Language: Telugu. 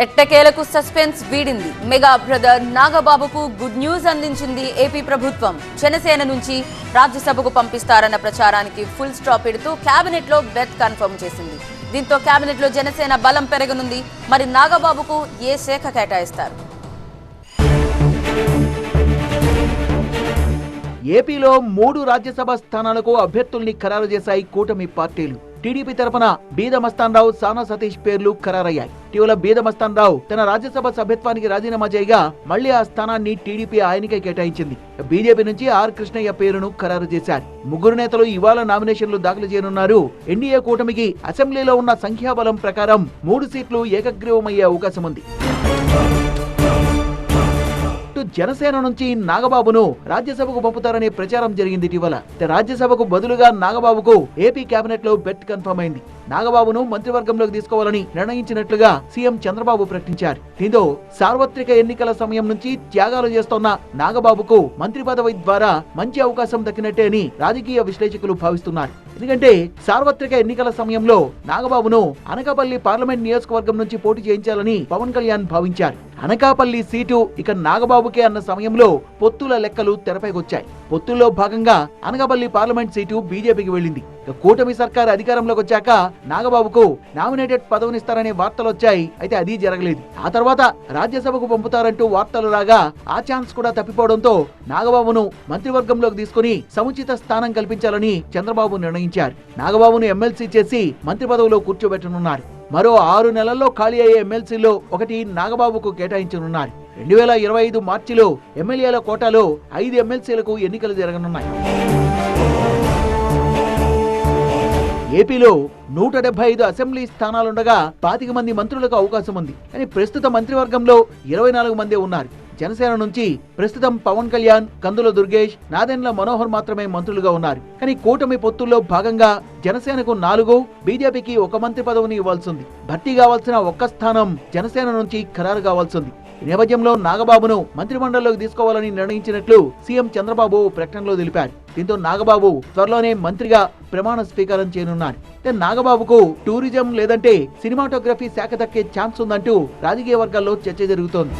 ఎట్టకేలకు సస్పెన్స్ వీడింది. మెగా బ్రదర్ నాగబాబుకు గుడ్ న్యూస్ అందించింది ఏపీ ప్రభుత్వం. జనసేన నుంచి రాజ్యసభకు పంపిస్తారన్న ప్రచారానికి ఫుల్ స్టాప్ పెడుతూ కేబినెట్ లో బెత్ కన్ఫర్మ్ చేసింది. దీంతో కేబినెట్ లో జనసేన బలం పెరగనుంది. మరి నాగబాబుకు ఏ శాఖ కేటాయిస్తారు? ఏపీలో 3 రాజ్యసభ స్థానాలకు అభ్యర్థుల్ని ఖరారు చేశాయి కూటమి పార్టీలు. టీడీపీ తరఫున బీద మస్తాన్రావు, సానా సతీష్ పేర్లు ఖరారయ్యాయి. ఇటీవల బీద మస్తాన్రావు తన రాజ్యసభ సభ్యత్వానికి రాజీనామా చేయగా మళ్లీ ఆ స్థానాన్ని టీడీపీ ఆయనకే కేటాయించింది. బీజేపీ నుంచి ఆర్ కృష్ణయ్య పేరును ఖరారు చేశారు. 3 నేతలు ఇవాళ నామినేషన్లు దాఖలు చేయనున్నారు. ఎన్డీఏ కూటమికి అసెంబ్లీలో ఉన్న సంఖ్యాబలం ప్రకారం 3 సీట్లు ఏకగ్రీవమయ్యే అవకాశం ఉంది. జనసేన నుంచి నాగబాబును రాజ్యసభకు పంపుతారనే ప్రచారం జరిగింది. ఇటీవల రాజ్యసభకు బదులుగా నాగబాబుకు ఏపీ కేబినెట్ లో బెట్ కన్ఫర్మ్ అయింది. నాగబాబును మంత్రివర్గంలోకి తీసుకోవాలని నిర్ణయించినట్లుగా సీఎం చంద్రబాబు ప్రకటించారు. దీంతో సార్వత్రిక ఎన్నికల సమయం నుంచి త్యాగాలు చేస్తోన్న నాగబాబుకు మంత్రి పదవి ద్వారా మంచి అవకాశం దక్కినట్టే అని రాజకీయ విశ్లేషకులు భావిస్తున్నారు. ఎందుకంటే సార్వత్రిక ఎన్నికల సమయంలో నాగబాబును అనకాపల్లి పార్లమెంట్ నియోజకవర్గం నుంచి పోటీ చేయించాలని పవన్ కళ్యాణ్ భావించారు. అనకాపల్లి సీటు ఇక నాగబాబుకే అన్న సమయంలో పొత్తుల లెక్కలు తెరపైకొచ్చాయి. పొత్తుల్లో భాగంగా అనకాపల్లి పార్లమెంట్ సీటు బీజేపీకి వెళ్లింది. కూటమి సర్కార్ అధికారంలోకి వచ్చాక నాగబాబుకు నామినేటెడ్ పదవినిస్తారనే వార్తలు వచ్చాయి. అయితే అది జరగలేదు. ఆ తర్వాత రాజ్యసభకు పంపుతారంటూ వార్తలు రాగా ఆ ఛాన్స్ కూడా తప్పిపోవడంతో నాగబాబును మంత్రివర్గంలోకి తీసుకుని సముచిత స్థానం కల్పించాలని చంద్రబాబు నిర్ణయించారు. నాగబాబును ఎమ్మెల్సీ చేసి మంత్రి పదవిలో కూర్చోబెట్టనున్నారు. మరో 6 నెలల్లో ఖాళీ అయ్యే ఎమ్మెల్సీలో ఒకటి నాగబాబుకు కేటాయించనున్నారు. 2025 మార్చిలో ఎమ్మెల్యేల కోటాలో 5 ఎమ్మెల్సీలకు ఎన్నికలు జరగనున్నాయి. ఏపీలో 175 అసెంబ్లీ స్థానాలుండగా 25 మంది మంత్రులకు అవకాశం ఉంది. కానీ ప్రస్తుత మంత్రివర్గంలో 24 మందే ఉన్నారు. జనసేన నుంచి ప్రస్తుతం పవన్ కళ్యాణ్, కందుల దుర్గేష్, నాదెండ్ల మనోహర్ మాత్రమే మంత్రులుగా ఉన్నారు. కానీ కూటమి పొత్తుల్లో భాగంగా జనసేనకు 4, బీజేపీకి 1 మంత్రి పదవిని ఇవ్వాల్సింది. భర్తీ కావాల్సిన 1 స్థానం జనసేన నుంచి ఖరారు కావాల్సింది. ఈ నేపథ్యంలో నాగబాబును మంత్రిమండలిలోకి తీసుకోవాలని నిర్ణయించినట్లు సీఎం చంద్రబాబు ప్రకటనలో తెలిపారు. దీంతో నాగబాబు త్వరలోనే మంత్రిగా ప్రమాణ స్వీకారం చేయనున్నారు. నాగబాబుకు టూరిజం లేదంటే సినిమాటోగ్రఫీ శాఖ దక్కే ఛాన్స్ ఉందంటూ రాజకీయ వర్గాల్లో చర్చ జరుగుతోంది.